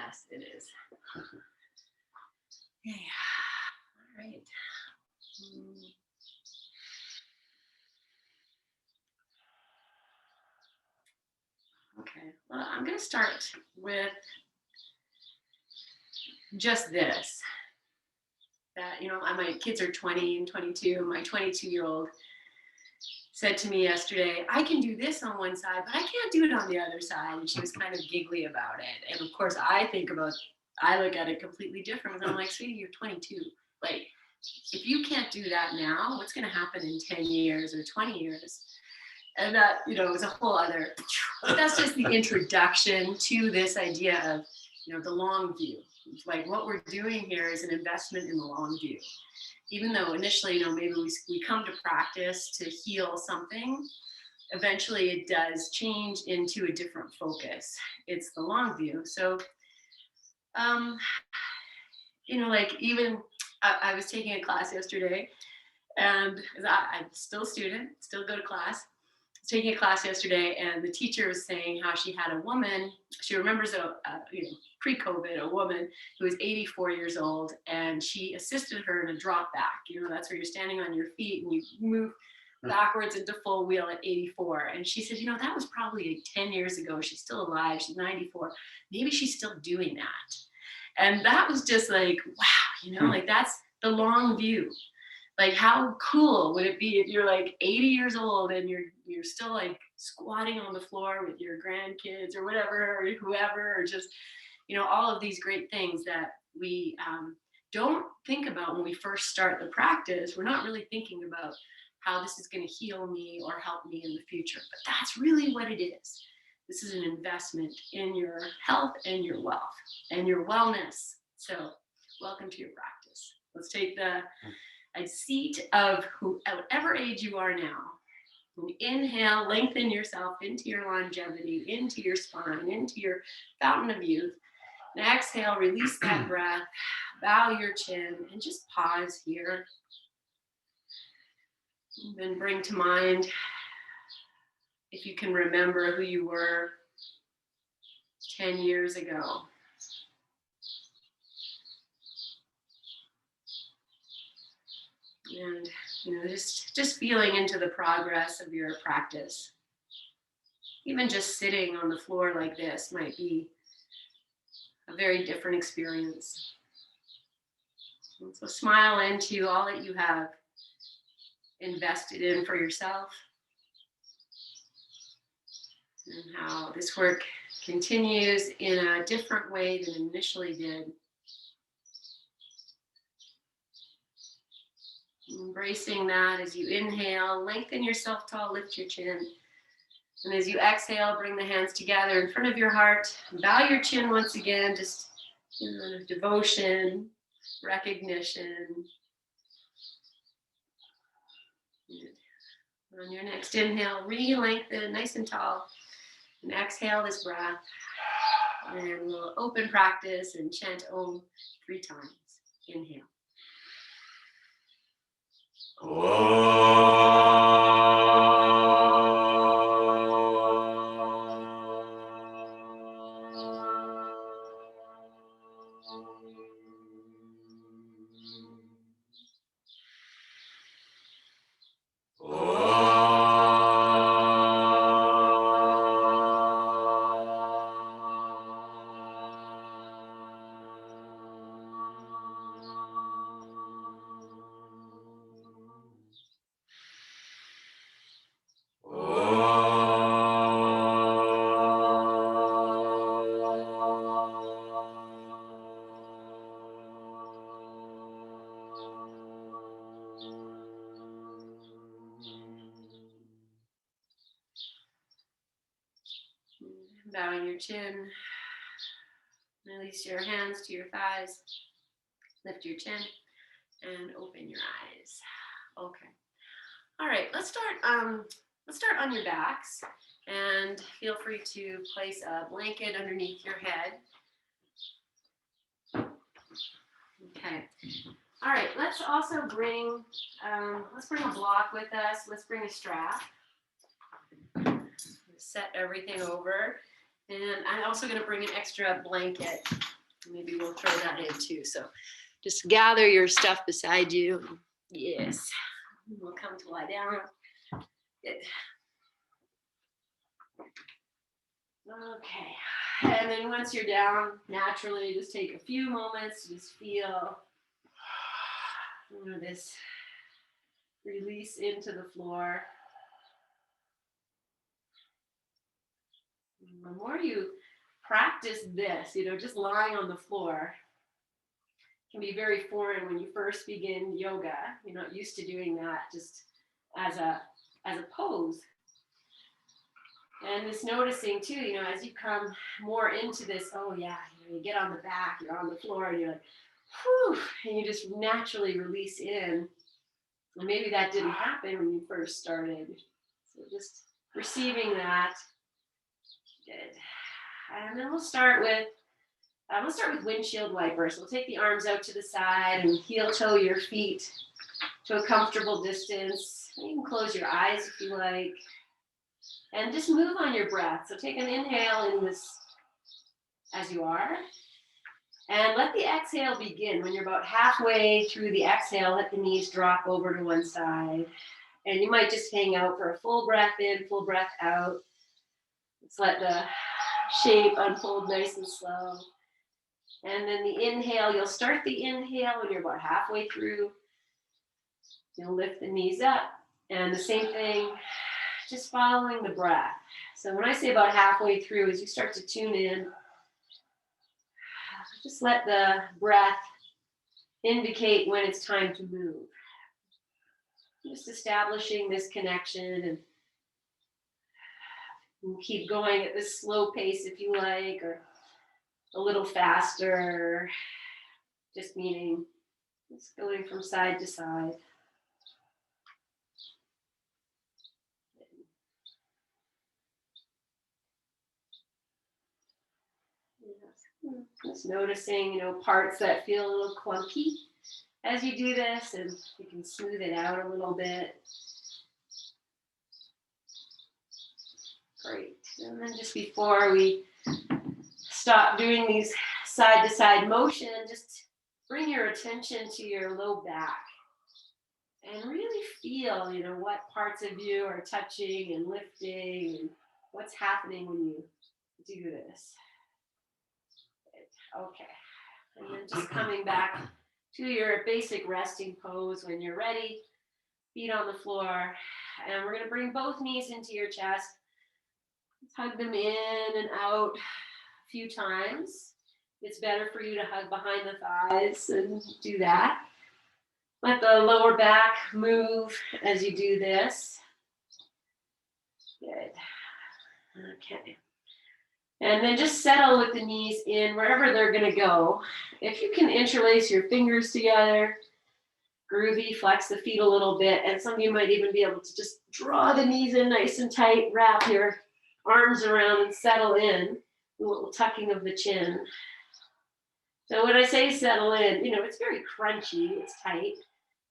Yes, it is. Yeah. All right. Okay. Well, I'm going to start with just this. That, you know, my kids are 20 and 22. My 22-year-old said to me yesterday, I can do this on one side, but I can't do it on the other side. And she was kind of giggly about it. And of course, I look at it completely different. I'm like, sweetie, you're 22. Like, if you can't do that now, what's going to happen in 10 years or 20 years? And that, you know, is a whole other, that's just the introduction to this idea of, you know, the long view. Like, what we're doing here is an investment in the long view. Even though initially, you know, maybe we come to practice to heal something, eventually it does change into a different focus. It's the long view. So, you know, like even I was taking a class yesterday, and I'm still a student, still go to class. I was taking a class yesterday, and the teacher was saying how she had a woman, she remembers you know, pre-COVID, a woman who was 84 years old, and she assisted her in a drop back. You know, that's where you're standing on your feet and you move backwards into full wheel at 84. And she said, you know, that was probably like 10 years ago. She's still alive. She's 94. Maybe she's still doing that. And that was just like, wow, you know, like that's the long view. Like, how cool would it be if you're like 80 years old and you're still like squatting on the floor with your grandkids or whatever, or whoever, or just, you know, all of these great things that we don't think about when we first start the practice. We're not really thinking about how this is going to heal me or help me in the future, but that's really what it is. This is an investment in your health and your wealth and your wellness. So welcome to your practice. Let's take a seat of whatever age you are now. Inhale, lengthen yourself into your longevity, into your spine, into your fountain of youth. And exhale, release that breath, bow your chin, and just pause here. And then bring to mind, if you can remember who you were 10 years ago. And, you know, just feeling into the progress of your practice. Even just sitting on the floor like this might be a very different experience. And so smile into all that you have invested in for yourself, and how this work continues in a different way than it initially did. Embracing that as you inhale, lengthen yourself tall, lift your chin. And as you exhale, bring the hands together in front of your heart. Bow your chin once again, just, you know, devotion, recognition. And on your next inhale, re-lengthen nice and tall. And exhale this breath. And we'll open practice and chant Om 3 times. Inhale. Bowing your chin, release your hands to your thighs, lift your chin, and open your eyes. Okay. All right, let's start on your backs, and feel free to place a blanket underneath your head. Okay. All right, let's also bring a block with us. Let's bring a strap. Set everything over. And I'm also going to bring an extra blanket. Maybe we'll throw that in too. So just gather your stuff beside you. Yes. We'll come to lie down. Good. Okay. And then once you're down, naturally just take a few moments to just feel this release into the floor. The more you practice this, just lying on the floor can be very foreign when you first begin yoga. You're not used to doing that just as a pose. And this noticing too, as you come more into this, oh yeah, you get on the back, you're on the floor, and you're like, whew, and you just naturally release in. And maybe that didn't happen when you first started. So just receiving that. Good. And then we'll start with windshield wipers. We'll take the arms out to the side and heel toe your feet to a comfortable distance. You can close your eyes if you like. And just move on your breath. So take an inhale in this as you are. And let the exhale begin. When you're about halfway through the exhale, let the knees drop over to one side. And you might just hang out for a full breath in, full breath out. Let's let the shape unfold nice and slow. And then the inhale, you'll start the inhale when you're about halfway through. You'll lift the knees up. And the same thing, just following the breath. So when I say about halfway through, as you start to tune in, just let the breath indicate when it's time to move. Just establishing this connection, and keep going at this slow pace if you like, or a little faster, just meaning just going from side to side. Just noticing, parts that feel a little clunky as you do this, and you can smooth it out a little bit. Great. And then just before we stop doing these side-to-side motion, just bring your attention to your low back and really feel, what parts of you are touching and lifting, and what's happening when you do this. Okay. And then just coming back to your basic resting pose when you're ready. Feet on the floor. And we're going to bring both knees into your chest. Hug them in and out a few times. It's better for you to hug behind the thighs and do that. Let the lower back move as you do this. Good. Okay. And then just settle with the knees in wherever they're going to go. If you can interlace your fingers together, groovy, flex the feet a little bit. And some of you might even be able to just draw the knees in nice and tight, wrap your arms around and settle in. A little tucking of the chin. So when I say settle in, it's very crunchy, it's tight.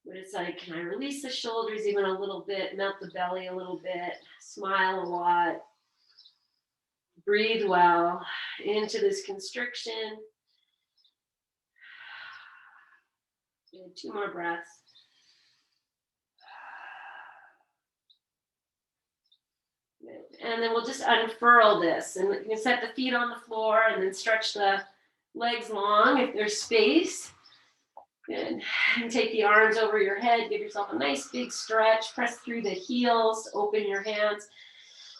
But it's like, can I release the shoulders even a little bit, melt the belly a little bit, smile a lot. Breathe well into this constriction. Good. 2 more breaths. Good. And then we'll just unfurl this. And you can set the feet on the floor and then stretch the legs long if there's space. Good. And take the arms over your head. Give yourself a nice big stretch. Press through the heels. Open your hands.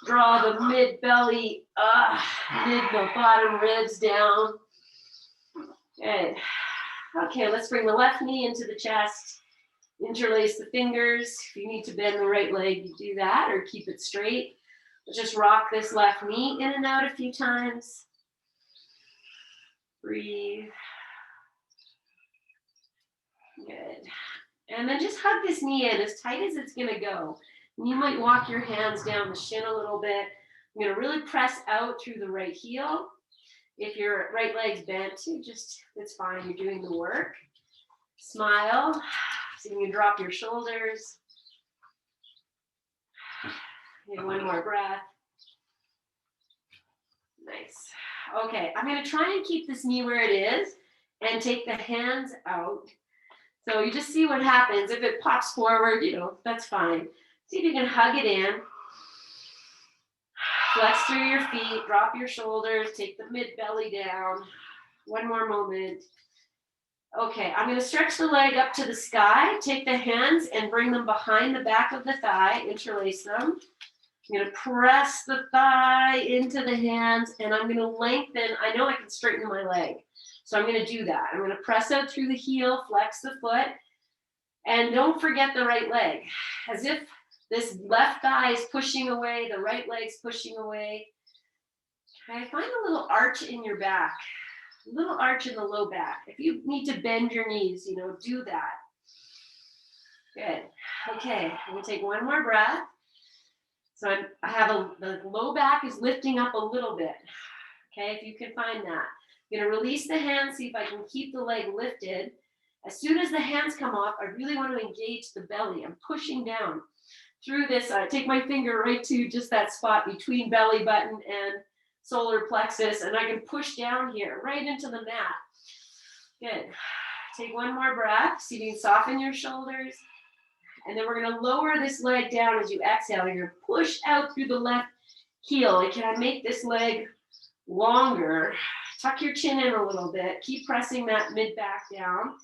Draw the mid-belly up, the bottom ribs down. Good. Okay, let's bring the left knee into the chest. Interlace the fingers. If you need to bend the right leg, you do that, or keep it straight. Just rock this left knee in and out a few times. Breathe. Good. And then just hug this knee in as tight as it's going to go. You might walk your hands down the shin a little bit. I'm going to really press out through the right heel. If your right leg's bent, it's fine. You're doing the work. Smile. So you can drop your shoulders. And 1 more breath. Nice. Nice. Okay, I'm gonna try and keep this knee where it is and take the hands out. So you just see what happens. If it pops forward, you know, that's fine. See if you can hug it in. Flex through your feet, drop your shoulders, take the mid belly down. One more moment. Okay, I'm gonna stretch the leg up to the sky, take the hands and bring them behind the back of the thigh, interlace them. I'm gonna press the thigh into the hands and I'm gonna lengthen. I know I can straighten my leg, so I'm gonna do that. I'm gonna press out through the heel, flex the foot, and don't forget the right leg. As if this left thigh is pushing away, the right leg's pushing away. Okay, find a little arch in your back, a little arch in the low back. If you need to bend your knees, you know, do that. Good. Okay, I'm gonna take one more breath. So I have the low back is lifting up a little bit. Okay, if you can find that. I'm gonna release the hands, see if I can keep the leg lifted. As soon as the hands come off, I really want to engage the belly. I'm pushing down through this. I take my finger right to just that spot between belly button and solar plexus, and I can push down here, right into the mat. Good. Take one more breath. See if you can soften your shoulders. And then we're gonna lower this leg down as you exhale. You're gonna push out through the left heel. And can I make this leg longer? Tuck your chin in a little bit. Keep pressing that mid back down.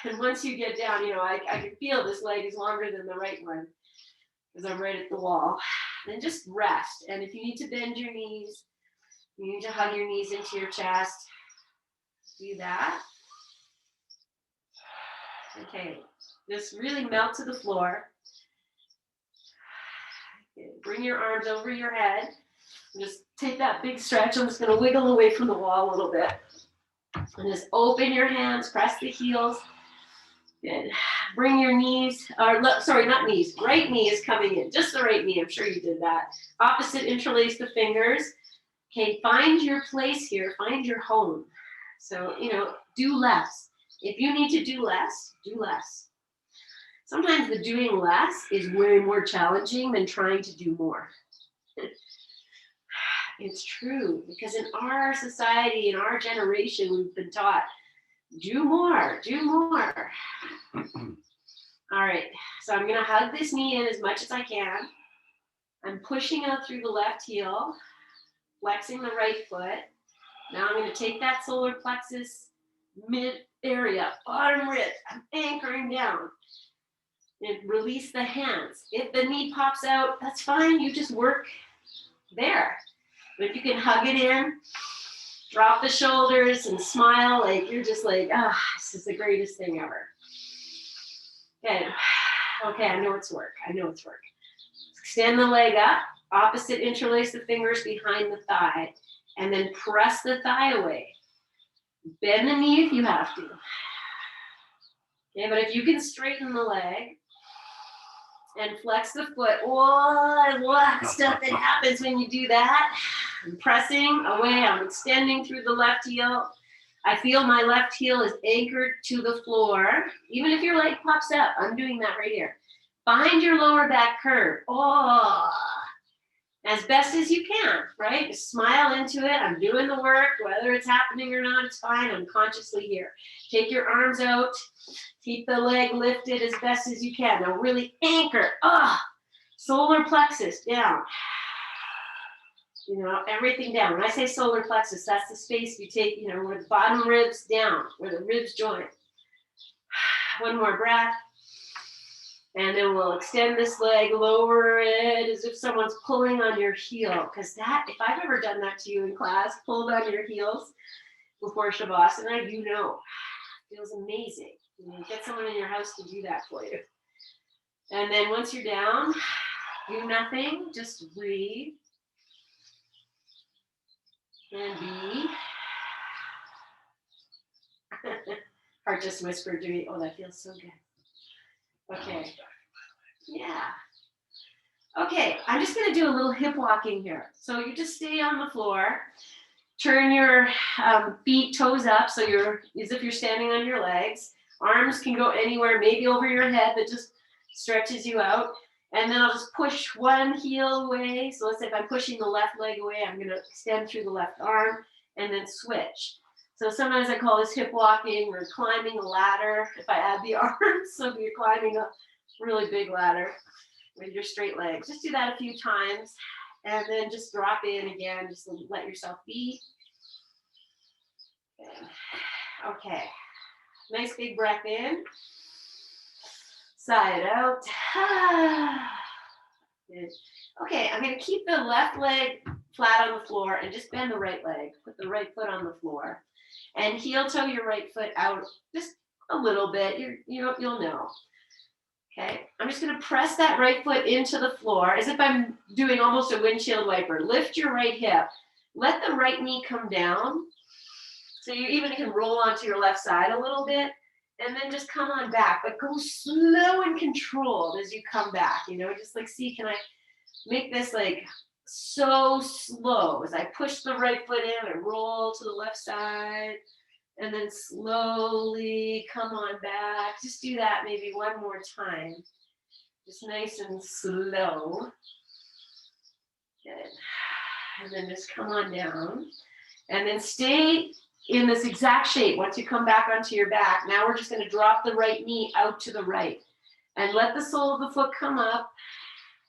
And once you get down, you know, I can feel this leg is longer than the right one because I'm right at the wall. Then just rest. And if you need to bend your knees, you need to hug your knees into your chest. Do that. Okay, just really melt to the floor. Okay, bring your arms over your head. Just take that big stretch. I'm just going to wiggle away from the wall a little bit. And just open your hands, press the heels. Good. Bring your knees, or sorry, not knees. Right knee is coming in. Just the right knee. I'm sure you did that. Opposite, interlace the fingers. Okay, find your place here. Find your home. So, you know, do less. If you need to do less, do less. Sometimes the doing less is way more challenging than trying to do more. It's true, because in our society, in our generation, we've been taught, do more, do more. All right, so I'm gonna hug this knee in as much as I can. I'm pushing out through the left heel, flexing the right foot. Now I'm gonna take that solar plexus mid area, bottom rib, I'm anchoring down. And release the hands. If the knee pops out, that's fine, you just work there. But if you can hug it in, drop the shoulders and smile like you're just like, ah, this is the greatest thing ever. Good. Okay, I know it's work. I know it's work. Extend the leg up, opposite interlace the fingers behind the thigh, and then press the thigh away. Bend the knee if you have to. Okay, but if you can straighten the leg and flex the foot, oh, what stuff that happens when you do that. I'm pressing away, I'm extending through the left heel. I feel my left heel is anchored to the floor. Even if your leg pops up, I'm doing that right here. Find your lower back curve. Oh, as best as you can, right? Just smile into it. I'm doing the work, whether it's happening or not, it's fine. I'm consciously here. Take your arms out. Keep the leg lifted as best as you can. Now really anchor. Solar plexus down. You know, everything down. When I say solar plexus, that's the space you take, you know, where the bottom ribs down, where the ribs join. One more breath. And then we'll extend this leg, lower it as if someone's pulling on your heel. Because that, if I've ever done that to you in class, pulled on your heels before Shavasana, you know, it feels amazing. You know, get someone in your house to do that for you. And then once you're down, do nothing, just breathe. And be. Heart just whispered to me, oh, that feels so good. Okay. Yeah. Okay, I'm just going to do a little hip walking here. So you just stay on the floor. Turn your feet, toes up, so you're as if you're standing on your legs. Arms can go anywhere, maybe over your head, that just stretches you out. And then I'll just push one heel away. So let's say if I'm pushing the left leg away, I'm going to extend through the left arm and then switch. So sometimes I call this hip walking or climbing a ladder if I add the arms. So if you're climbing a really big ladder with your straight legs, just do that a few times and then just drop in again. Just let yourself be. Okay. Nice big breath in. Sigh it out. Good. Okay, I'm going to keep the left leg flat on the floor and just bend the right leg. Put the right foot on the floor. And heel toe your right foot out just a little bit. You'll know. Okay, I'm just going to press that right foot into the floor as if I'm doing almost a windshield wiper. Lift your right hip. Let the right knee come down. So you even can roll onto your left side a little bit. And then just come on back. But go slow and controlled as you come back. Just like, see, can I make this like so slow as I push the right foot in and roll to the left side and then slowly come on back. Just do that maybe one more time. Just nice and slow. Good. And then just come on down and then stay in this exact shape. Once you come back onto your back, now we're just going to drop the right knee out to the right and let the sole of the foot come up.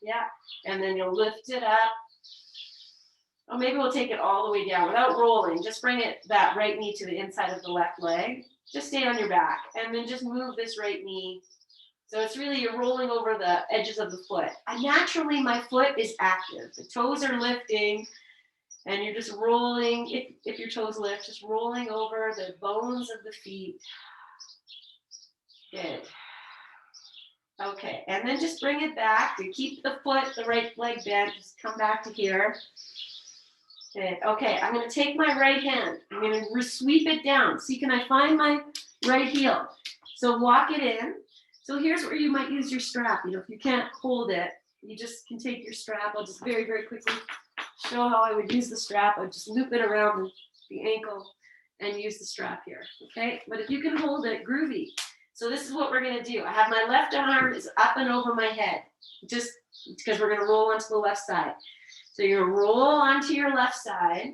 Yeah, and then you'll lift it up. Or maybe we'll take it all the way down without rolling. Just bring that right knee to the inside of the left leg. Just stay on your back and then just move this right knee. So it's really, you're rolling over the edges of the foot. And naturally, my foot is active. The toes are lifting and you're just rolling. If your toes lift, just rolling over the bones of the feet. Good. Okay, and then just bring it back to keep the foot, the right leg bent. Just come back to here. Good. Okay, I'm going to take my right hand. I'm going to sweep it down. See, can I find my right heel? So walk it in. So here's where you might use your strap. If you can't hold it, you just can take your strap. I'll just very, very quickly show how I would use the strap. I would just loop it around the ankle and use the strap here. Okay, but if you can hold it, groovy. So this is what we're going to do. I have my left arm is up and over my head, just because we're going to roll onto the left side. So you're going to roll onto your left side.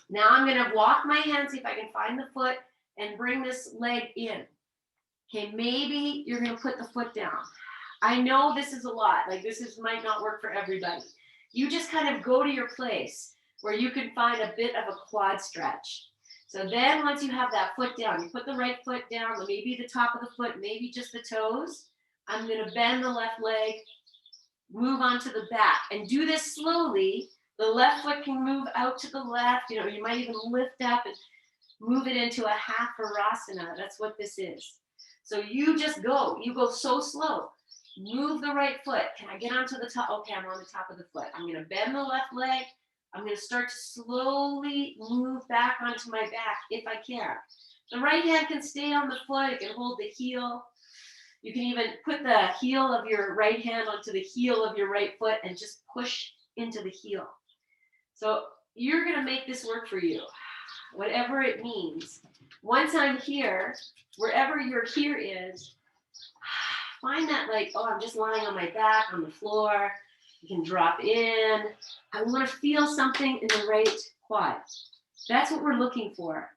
Now I'm going to walk my hand, see if I can find the foot, and bring this leg in. Okay, maybe you're going to put the foot down. I know this is a lot. Like might not work for everybody. You just kind of go to your place where you can find a bit of a quad stretch. So then once you have that foot down, you put the right foot down, maybe the top of the foot, maybe just the toes. I'm going to bend the left leg, move onto the back, and do this slowly. The left foot can move out to the left. You might even lift up and move it into a half Virasana. That's what this is. So you just go. You go so slow. Move the right foot. Can I get onto the top? Okay, I'm on the top of the foot. I'm going to bend the left leg. I'm going to start to slowly move back onto my back if I can. The right hand can stay on the foot. It can hold the heel. You can even put the heel of your right hand onto the heel of your right foot and just push into the heel. So you're going to make this work for you, whatever it means. Once I'm here, wherever your here is, find that I'm just lying on my back on the floor. You can drop in. I want to feel something in the right quad. That's what we're looking for.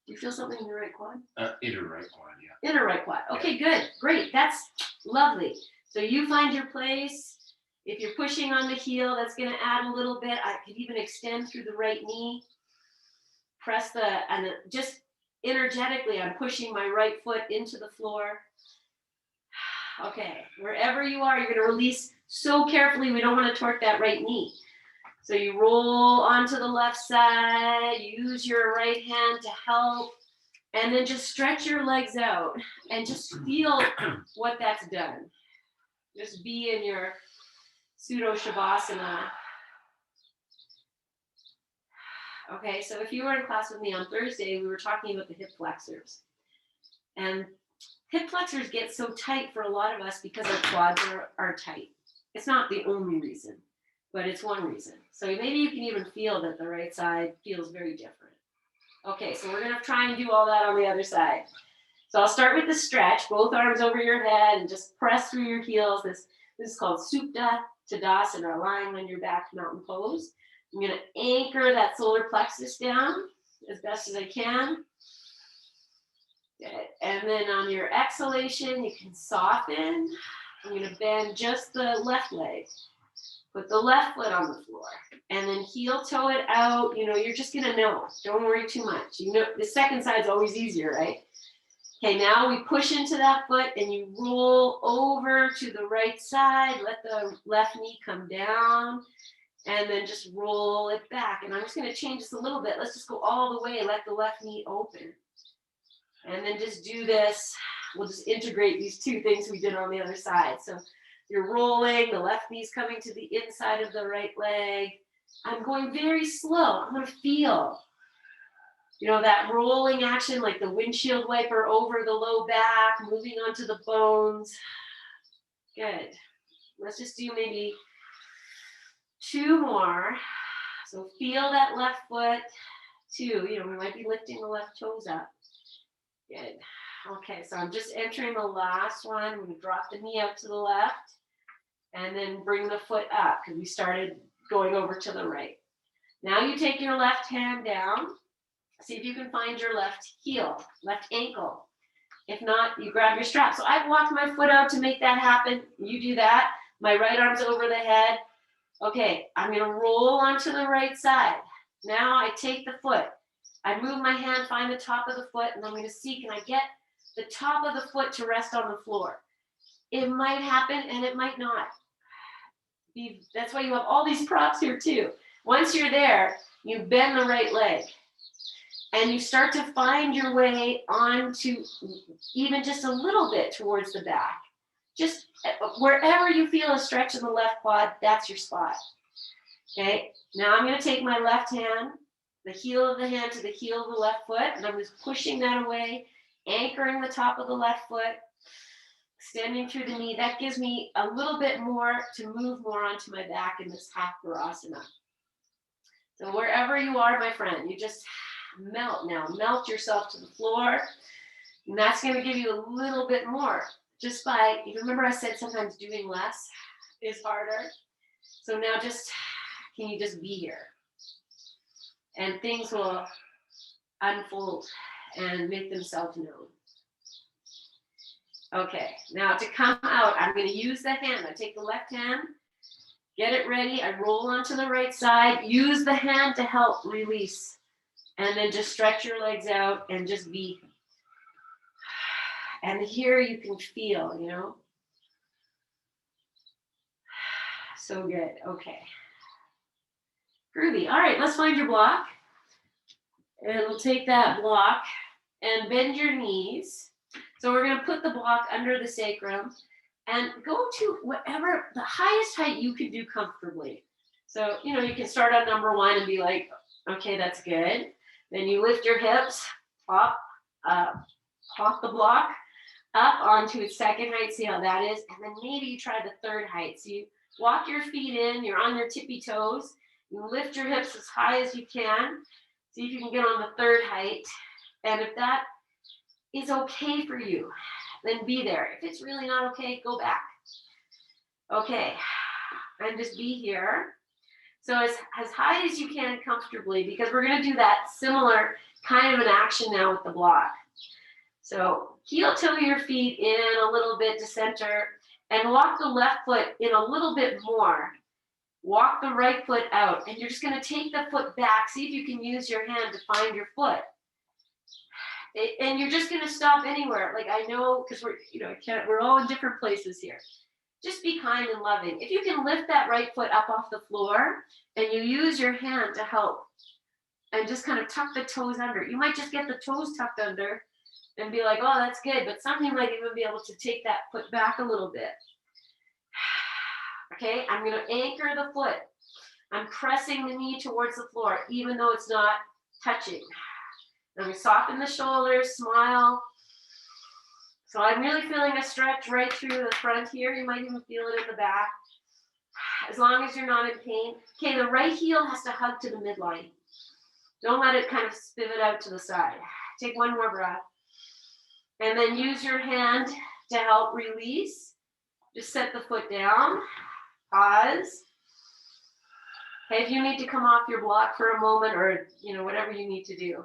Do you feel something in your right quad? Inner right quad, yeah. Inner right quad. Okay, good. Great. That's lovely. So you find your place. If you're pushing on the heel, that's going to add a little bit. I could even extend through the right knee. And just energetically, I'm pushing my right foot into the floor. Okay, wherever you are, you're going to release so carefully. We don't want to torque that right knee. So you roll onto the left side, use your right hand to help, and then just stretch your legs out and just feel what that's done. Just be in your pseudo shavasana. Okay, so if you were in class with me on Thursday, we were talking about the hip flexors. And hip flexors get so tight for a lot of us because our quads are tight. It's not the only reason, but it's one reason. So maybe you can even feel that the right side feels very different. Okay, so we're going to try and do all that on the other side. So I'll start with the stretch, both arms over your head, and just press through your heels, this This is called Supta Tadasana, lying on your back, mountain pose. I'm going to anchor that solar plexus down as best as I can. Good. And then on your exhalation, you can soften. I'm going to bend just the left leg. Put the left foot on the floor. And then heel toe it out. You know, you're just going to know. Don't worry too much. You know, the second side's always easier, right? Okay, now we push into that foot and you roll over to the right side. Let the left knee come down and then just roll it back. And I'm just going to change this a little bit. Let's just go all the way. Let the left knee open. And then just do this. We'll just integrate these two things we did on the other side. So you're rolling, the left knee's coming to the inside of the right leg. I'm going very slow. I'm going to feel, you know, that rolling action, like the windshield wiper over the low back, moving onto the bones. Good. Let's just do maybe 2 more. So feel that left foot, 2. You know, we might be lifting the left toes up. Good. Okay, so I'm just entering the last one. I'm going to drop the knee out to the left and then bring the foot up because we started going over to the right. Now you take your left hand down. See if you can find your left heel, left ankle. If not, you grab your strap. So I've walked my foot out to make that happen. You do that. My right arm's over the head. Okay, I'm going to roll onto the right side. Now I take the foot. I move my hand, find the top of the foot, and I'm going to see, can I get the top of the foot to rest on the floor? It might happen and it might not. That's why you have all these props here too. Once you're there, you bend the right leg. And you start to find your way onto even just a little bit towards the back. Just wherever you feel a stretch in the left quad, that's your spot. Okay, now I'm going to take my left hand, the heel of the hand to the heel of the left foot, and I'm just pushing that away, anchoring the top of the left foot, extending through the knee. That gives me a little bit more to move more onto my back in this half Virasana. So wherever you are, my friend, you just melt now. Melt yourself to the floor. And that's going to give you a little bit more. Just by, you remember I said sometimes doing less is harder. So now just, can you just be here? And things will unfold and make themselves known. Okay, now to come out, I'm going to use the hand. I take the left hand, get it ready. I roll onto the right side. Use the hand to help release. And then just stretch your legs out and just be. And here you can feel, you know. So good. Okay. Groovy. All right, let's find your block. And we'll take that block and bend your knees. So we're going to put the block under the sacrum and go to whatever, the highest height you can do comfortably. So, you know, you can start on number 1 and be like, okay, that's good. Then you lift your hips, pop the block up onto its second height. See how that is? And then maybe you try the third height. So you walk your feet in, you're on your tippy toes. You lift your hips as high as you can. See if you can get on the third height. And if that is okay for you, then be there. If it's really not okay, go back. Okay, and just be here. So as high as you can comfortably, because we're going to do that similar kind of an action now with the block. So heel toe your feet in a little bit to center and walk the left foot in a little bit more. Walk the right foot out, and you're just going to take the foot back. See if you can use your hand to find your foot. And you're just going to stop anywhere. Like I know, because we're all in different places here. Just be kind and loving. If you can lift that right foot up off the floor and you use your hand to help and just kind of tuck the toes under. You might just get the toes tucked under and be like, oh, that's good. But something might even be able to take that foot back a little bit. Okay, I'm going to anchor the foot. I'm pressing the knee towards the floor, even though it's not touching. I'm going to soften the shoulders, smile. So I'm really feeling a stretch right through the front here. You might even feel it in the back. As long as you're not in pain. Okay, the right heel has to hug to the midline. Don't let it kind of pivot out to the side. Take one more breath. And then use your hand to help release. Just set the foot down, pause. Okay, if you need to come off your block for a moment or, you know, whatever you need to do,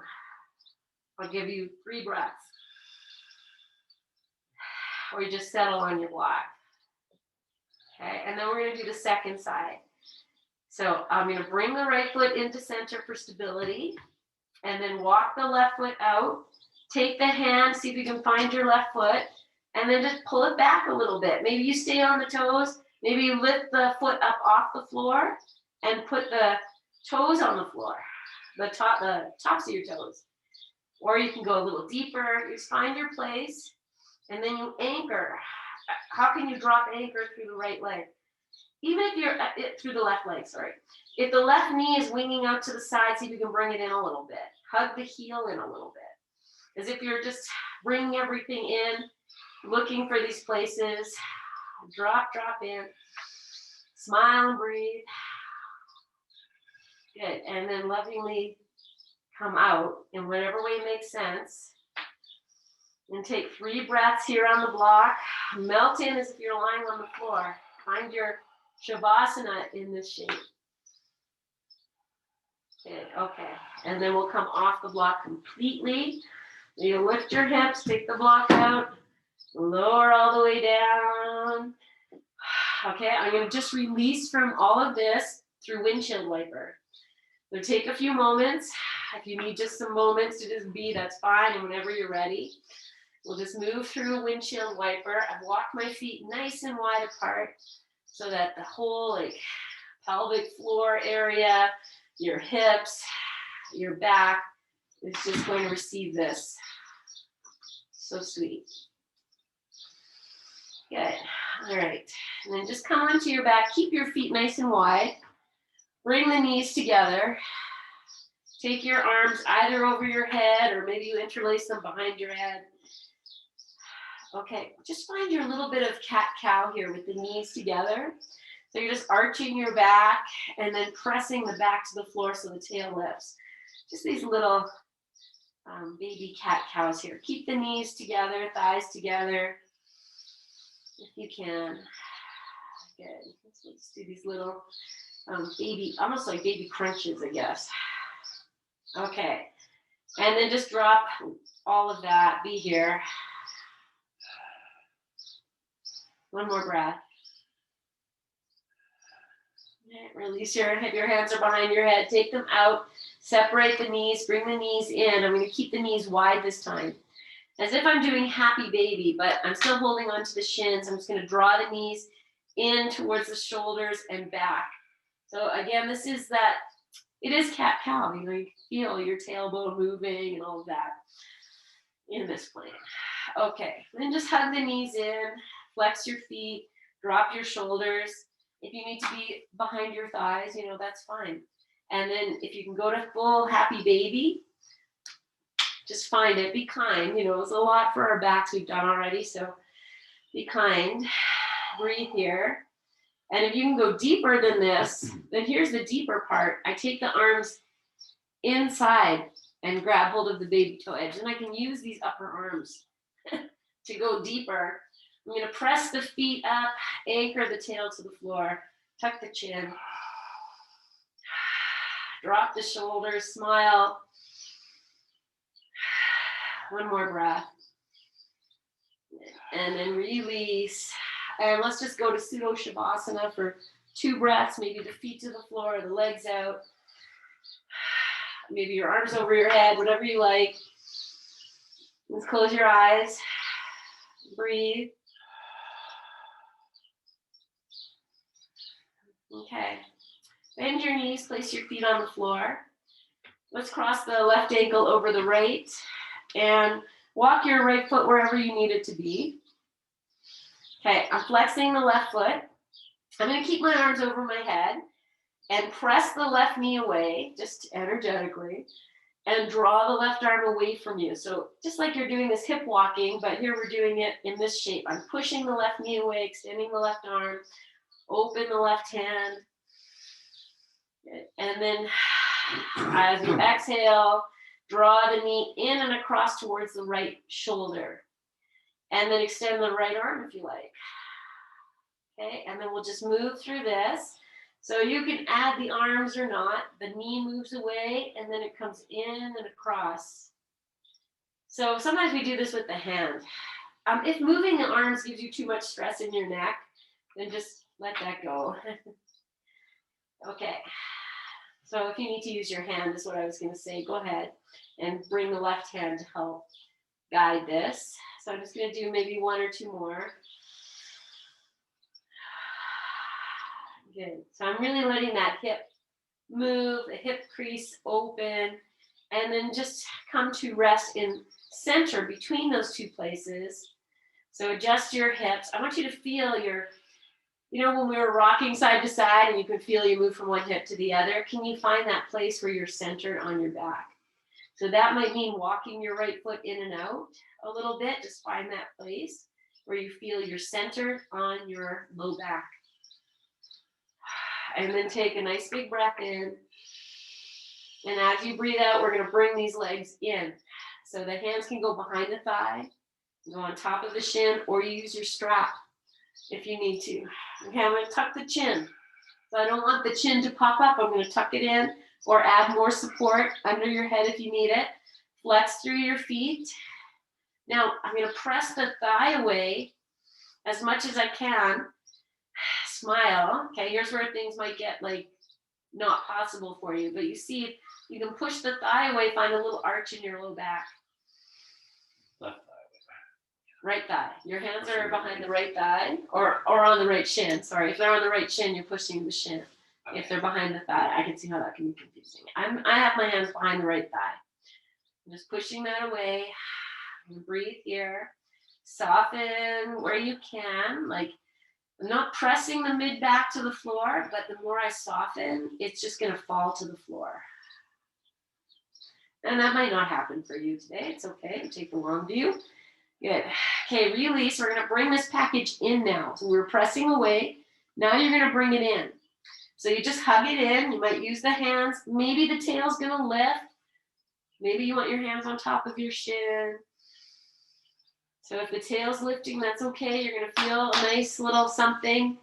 I'll give you 3 breaths. Or you just settle on your block. Okay, and then we're going to do the second side. So I'm going to bring the right foot into center for stability, and then walk the left foot out. Take the hand, see if you can find your left foot, and then just pull it back a little bit. Maybe you stay on the toes. Maybe you lift the foot up off the floor and put the toes on the floor, the tops of your toes. Or you can go a little deeper. You just find your place, and then you anchor. How can you drop anchor through the right leg? Even if you're through the left leg, sorry. If the left knee is winging out to the side, see if you can bring it in a little bit. Hug the heel in a little bit. As if you're just bringing everything in, looking for these places. Drop in. Smile and breathe. Good. And then lovingly come out in whatever way makes sense. And take 3 breaths here on the block. Melt in as if you're lying on the floor. Find your Shavasana in this shape. Good, okay. And then we'll come off the block completely. You lift your hips, take the block out, lower all the way down. Okay, I'm going to just release from all of this through windshield wiper. So take a few moments. If you need just some moments to just be, that's fine. And whenever you're ready, we'll just move through a windshield wiper. I've walked my feet nice and wide apart so that the whole like pelvic floor area, your hips, your back is just going to receive this. So sweet. Good. All right. And then just come onto your back. Keep your feet nice and wide. Bring the knees together. Take your arms either over your head or maybe you interlace them behind your head. Okay, just find your little bit of cat-cow here with the knees together. So you're just arching your back and then pressing the back to the floor so the tail lifts. Just these little baby cat-cows here. Keep the knees together, thighs together, if you can. Good. Let's do these little baby, almost like baby crunches, I guess. Okay, and then just drop all of that. Be here. One more breath. Release your hands are behind your head. Take them out. Separate the knees. Bring the knees in. I'm going to keep the knees wide this time. As if I'm doing happy baby, but I'm still holding onto the shins. I'm just going to draw the knees in towards the shoulders and back. So again, this is that, it is cat-cow. You know, you feel your tailbone moving and all of that in this plane. Okay, then just hug the knees in. Flex your feet, drop your shoulders. If you need to be behind your thighs, you know, that's fine. And then if you can go to full happy baby, just find it. Be kind. You know, it's a lot for our backs we've done already, so be kind. Breathe here. And if you can go deeper than this, then here's the deeper part. I take the arms inside and grab hold of the baby toe edge. And I can use these upper arms to go deeper. I'm going to press the feet up, anchor the tail to the floor, tuck the chin, drop the shoulders, smile. One more breath. And then release. And let's just go to pseudo shavasana for 2 breaths, maybe the feet to the floor, the legs out. Maybe your arms over your head, whatever you like. Let's close your eyes. Breathe. Okay. Bend your knees, place your feet on the floor. Let's cross the left ankle over the right and walk your right foot wherever you need it to be. Okay, I'm flexing the left foot. I'm going to keep my arms over my head and press the left knee away, just energetically, and draw the left arm away from you. So just like you're doing this hip walking, but here we're doing it in this shape. I'm pushing the left knee away, extending the left arm, open the left hand. And then as you exhale, draw the knee in and across towards the right shoulder. And then extend the right arm if you like. Okay, and then we'll just move through this. So you can add the arms or not. The knee moves away and then it comes in and across. So sometimes we do this with the hand. If moving the arms gives you too much stress in your neck, then just let that go. Okay, so if you need to use your hand is what I was going to say, go ahead and bring the left hand to help guide this. So I'm just going to do maybe one or two more. Good. So I'm really letting that hip move, the hip crease open, and then just come to rest in center between those two places. So adjust your hips. I want you to feel your, when we were rocking side to side and you could feel you move from one hip to the other, can you find that place where you're centered on your back? So that might mean walking your right foot in and out a little bit. Just find that place where you feel you're centered on your low back. And then take a nice big breath in. And as you breathe out, we're going to bring these legs in. So the hands can go behind the thigh, go on top of the shin, or you use your strap if you need to. Okay, I'm going to tuck the chin. So I don't want the chin to pop up. I'm going to tuck it in or add more support under your head if you need it. Flex through your feet. Now I'm going to press the thigh away as much as I can. Smile. Okay, here's where things might get like not possible for you, but you see, you can push the thigh away, find a little arch in your low back. Left thigh. Right thigh. Your hands are behind the right thigh or on the right shin. Sorry, if they're on the right shin, you're pushing the shin. Okay. If they're behind the thigh, I can see how that can be confusing. I have my hands behind the right thigh. I'm just pushing that away. Breathe here. Soften where you can. Like, I'm not pressing the mid back to the floor, but the more I soften, it's just going to fall to the floor. And that might not happen for you today. It's okay. Take the long view. Good. Okay, release. We're going to bring this package in now. So we're pressing away. Now you're going to bring it in. So you just hug it in. You might use the hands. Maybe the tail's going to lift. Maybe you want your hands on top of your shin. So if the tail's lifting, that's okay. You're going to feel a nice little something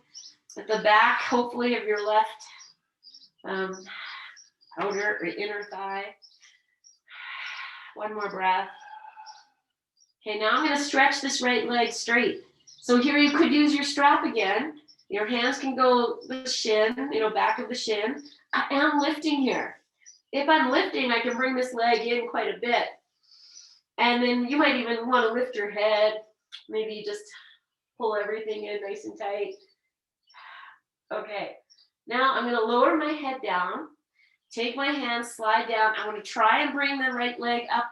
at the back, hopefully, of your left outer or inner thigh. One more breath. Okay, now I'm going to stretch this right leg straight. So here you could use your strap again. Your hands can go the shin, back of the shin. I am lifting here. If I'm lifting, I can bring this leg in quite a bit. And then you might even want to lift your head. Maybe just pull everything in nice and tight. Okay, now I'm going to lower my head down. Take my hands, slide down. I want to try and bring the right leg up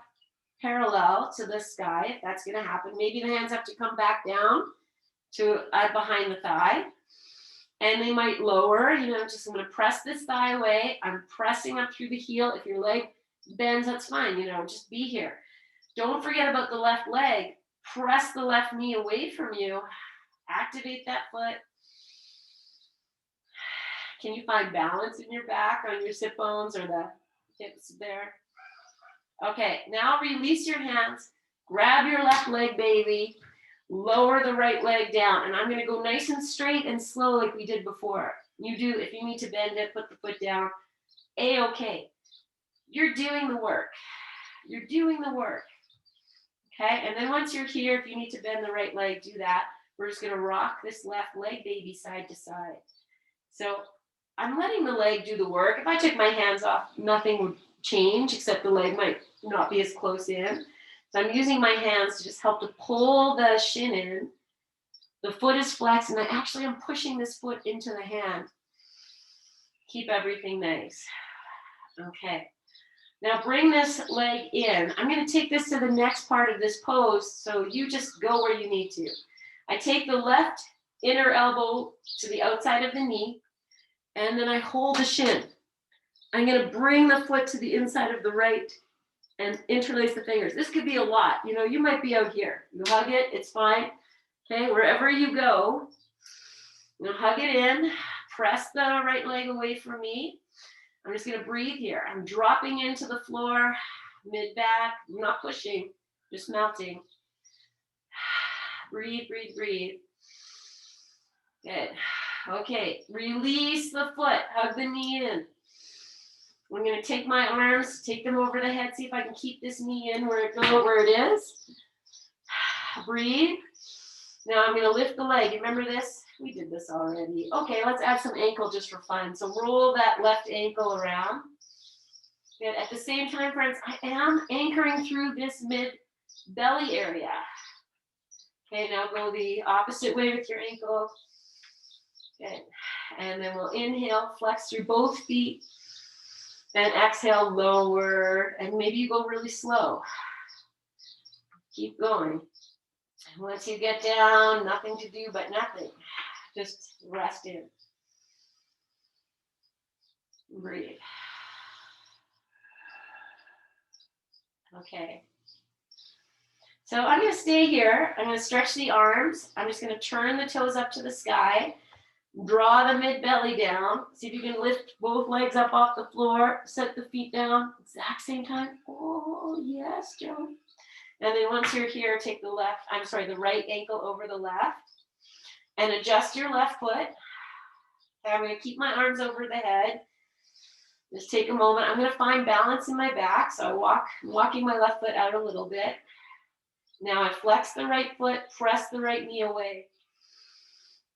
parallel to the sky, if that's going to happen. Maybe the hands have to come back down to behind the thigh. And they might lower, I'm going to press this thigh away. I'm pressing up through the heel. If your leg bends, that's fine, just be here. Don't forget about the left leg. Press the left knee away from you. Activate that foot. Can you find balance in your back on your sit bones or the hips there? Okay, now release your hands. Grab your left leg, baby. Lower the right leg down. And I'm going to go nice and straight and slow like we did before. You do, if you need to bend it, put the foot down. A-okay. You're doing the work. You're doing the work. Okay, and then once you're here, if you need to bend the right leg, do that. We're just going to rock this left leg, baby, side to side. So I'm letting the leg do the work. If I took my hands off, nothing would change, except the leg might not be as close in. So I'm using my hands to just help to pull the shin in. The foot is flexed, and I'm pushing this foot into the hand. Keep everything nice. Okay. Now bring this leg in. I'm going to take this to the next part of this pose, so you just go where you need to. I take the left inner elbow to the outside of the knee, and then I hold the shin. I'm going to bring the foot to the inside of the right and interlace the fingers. This could be a lot. You might be out here. You hug it, it's fine. Okay, wherever you go, hug it in, press the right leg away from me. I'm just going to breathe here. I'm dropping into the floor, mid-back. I'm not pushing, just melting. Breathe, breathe, breathe. Good. Okay, release the foot, hug the knee in. I'm gonna take my arms, take them over the head, see if I can keep this knee in where it is. Breathe. Now I'm gonna lift the leg. Remember this? We did this already. Okay, let's add some ankle just for fun. So roll that left ankle around. Good. At the same time, friends, I am anchoring through this mid belly area. Okay, now go the opposite way with your ankle. Good. And then we'll inhale, flex through both feet. Then exhale, lower, and maybe you go really slow. Keep going. And once you get down, nothing to do but nothing. Just rest in. Breathe. Okay. So I'm going to stay here. I'm going to stretch the arms. I'm just going to turn the toes up to the sky. Draw the mid belly down. See if you can lift both legs up off the floor. Set the feet down. Exact same time. Oh, yes, Joe. And then once you're here, take the right ankle over the left. And adjust your left foot. Okay, I'm going to keep my arms over the head. Just take a moment. I'm going to find balance in my back. So I'm walking my left foot out a little bit. Now I flex the right foot, press the right knee away.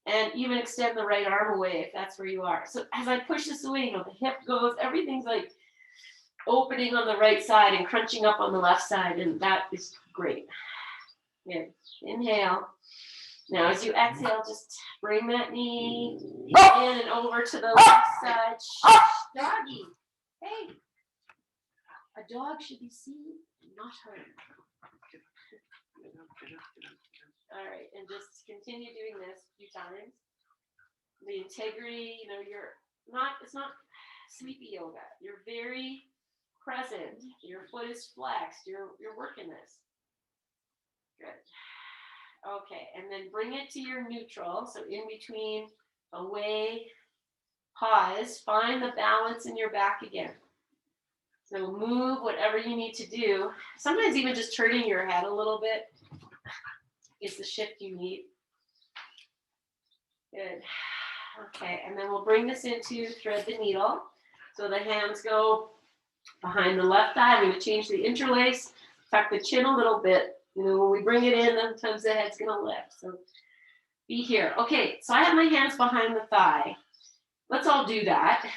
And even extend the right arm away if that's where you are. So as I push this away, the hip goes, everything's like opening on the right side and crunching up on the left side. And that is great. Good. Inhale. Now as you exhale, just bring that knee in and over to the left side. Shh, doggy. Hey. A dog should be seen, not heard. All right, and just continue doing this a few times. The integrity, it's not sleepy yoga. You're very present. Your foot is flexed. You're working this. Good. Okay, and then bring it to your neutral. So in between, away, pause, find the balance in your back again. So move whatever you need to do. Sometimes even just turning your head a little bit is the shift you need. Good. Okay, and then we'll bring this into thread the needle. So the hands go behind the left thigh. I'm going to change the interlace, tuck the chin a little bit. When we bring it in, sometimes the head's going to lift. So be here. Okay, so I have my hands behind the thigh. Let's all do that,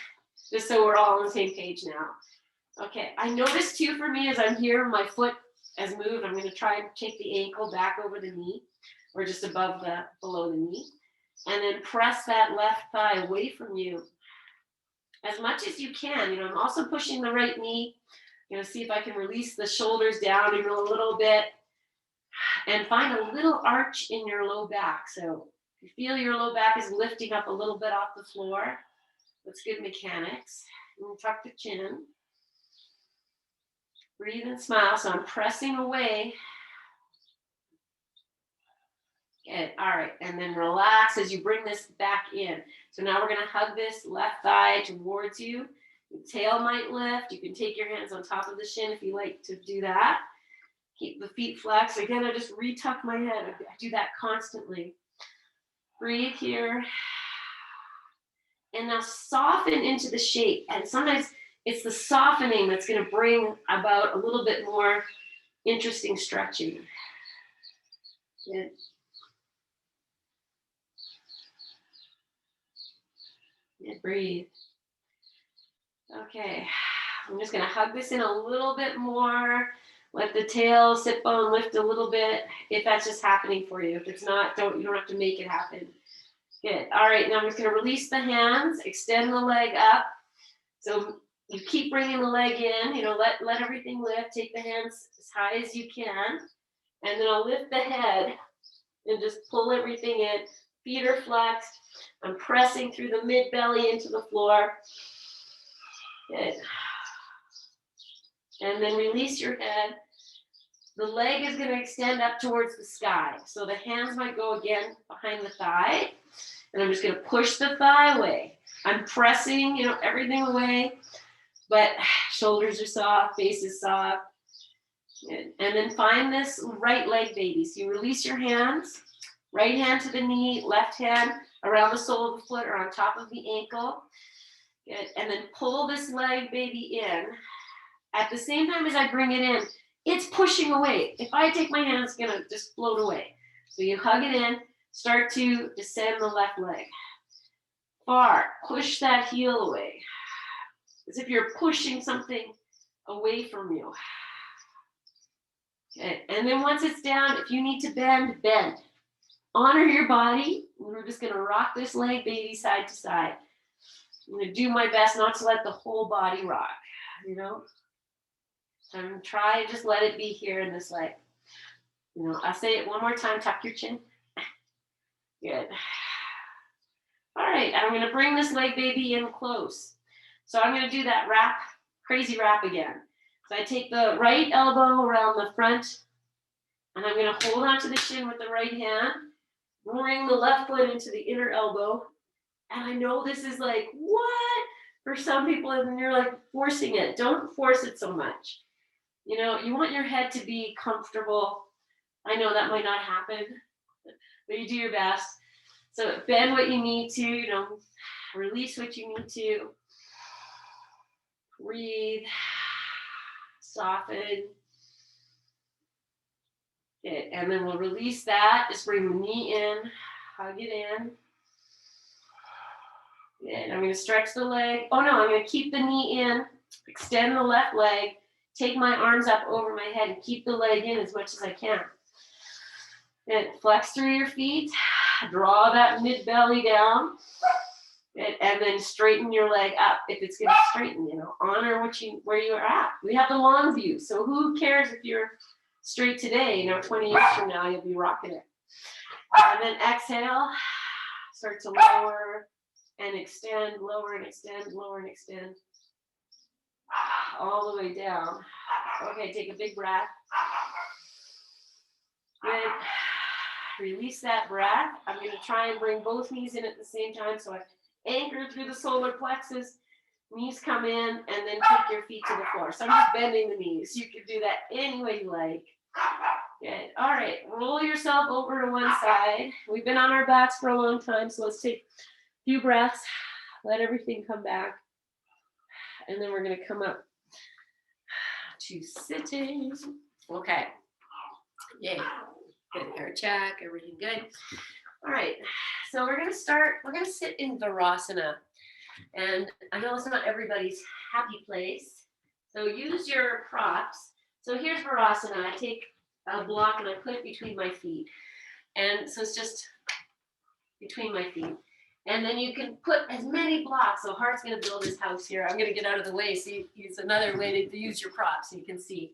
just so we're all on the same page now. Okay, I notice too for me as I'm here, my foot has moved. I'm going to try and take the ankle back over the knee or just below the knee. And then press that left thigh away from you as much as you can. I'm also pushing the right knee. See if I can release the shoulders down even a little bit and find a little arch in your low back. So if you feel your low back is lifting up a little bit off the floor, that's good mechanics. And tuck the chin. Breathe and smile. So I'm pressing away. Good. All right. And then relax as you bring this back in. So now we're going to hug this left thigh towards you. The tail might lift. You can take your hands on top of the shin if you like to do that. Keep the feet flexed. Again, I just retuck my head. I do that constantly. Breathe here. And now soften into the shape. And sometimes it's the softening that's going to bring about a little bit more interesting stretching. Good. And breathe. Okay, I'm just going to hug this in a little bit more. Let the tail, sit bone lift a little bit if that's just happening for you. If it's not, you don't have to make it happen. Good. All right, now I'm just going to release the hands, extend the leg up. So you keep bringing the leg in, let everything lift. Take the hands as high as you can. And then I'll lift the head and just pull everything in. Feet are flexed. I'm pressing through the mid belly into the floor. Good. And then release your head. The leg is going to extend up towards the sky. So the hands might go again behind the thigh. And I'm just going to push the thigh away. I'm pressing, everything away. But shoulders are soft, face is soft. Good. And then find this right leg baby. So you release your hands. Right hand to the knee, left hand around the sole of the foot or on top of the ankle. Good. And then pull this leg baby in. At the same time as I bring it in, it's pushing away. If I take my hand, it's gonna just float away. So you hug it in, start to descend the left leg. Far, push that heel away. As if you're pushing something away from you. Okay. And then once it's down, if you need to bend, bend. Honor your body. We're just gonna rock this leg baby side to side. I'm gonna do my best not to let the whole body rock, you know? So I'm gonna try and just let it be here in this leg. You know, I'll say it one more time, tuck your chin. Good. All right, I'm gonna bring this leg baby in close. So I'm gonna do that wrap, crazy wrap again. So I take the right elbow around the front, and I'm gonna hold onto the shin with the right hand, bring the left foot into the inner elbow. And I know this is like, what? For some people, and you're like forcing it. Don't force it so much. You know, you want your head to be comfortable. I know that might not happen, but you do your best. So bend what you need to, you know, release what you need to. Breathe, soften. Okay, and then we'll release that. Just bring the knee in, hug it in. And I'm going to stretch the leg. Oh no, I'm going to keep the knee in, extend the left leg, take my arms up over my head and keep the leg in as much as I can. And flex through your feet, draw that mid belly down, and then straighten your leg up if it's going to straighten, you know, honor where you are at. We have the long view, so who cares if you're straight today, you know, 20 years from now, you'll be rocking it. And then exhale, start to lower and extend, lower and extend, lower and extend, all the way down. Okay, take a big breath. Good. Release that breath. I'm going to try and bring both knees in at the same time. So I anchor through the solar plexus, knees come in, and then take your feet to the floor. So I'm just bending the knees. You can do that any way you like. Good. All right, roll yourself over to one side. We've been on our backs for a long time, so let's take a few breaths. Let everything come back. And then we're going to come up to sitting. Okay. Yay. Good hair check, everything good. All right, so we're gonna sit in Virasana. And I know it's not everybody's happy place. So use your props. So here's Virasana. I take a block and I put it between my feet. And so it's just between my feet. And then you can put as many blocks. So Hart's gonna build his house here. I'm gonna get out of the way. So it's another way to use your props so you can see.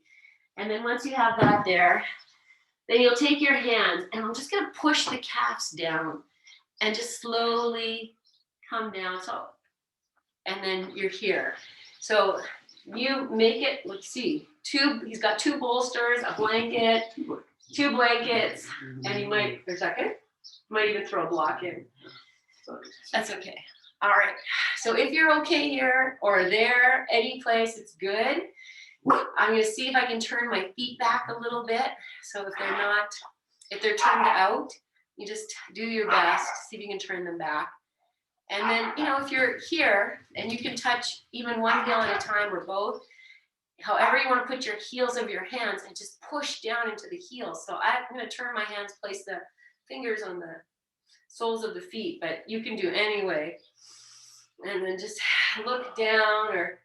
And then once you have that there, then you'll take your hand, and I'm just going to push the calves down and just slowly come down. So, and then you're here. So you make it, let's see, he's got 2 bolsters, a blanket, 2 blankets, and you might even throw a block in. That's okay. All right. So if you're okay here or there, any place, it's good. I'm going to see if I can turn my feet back a little bit. So if they're turned out, you just do your best, see if you can turn them back. And then, you know, if you're here and you can touch even one heel at a time or both, however you want to put your heels of your hands and just push down into the heels. So I'm going to turn my hands, place the fingers on the soles of the feet, but you can do anyway. And then just look down or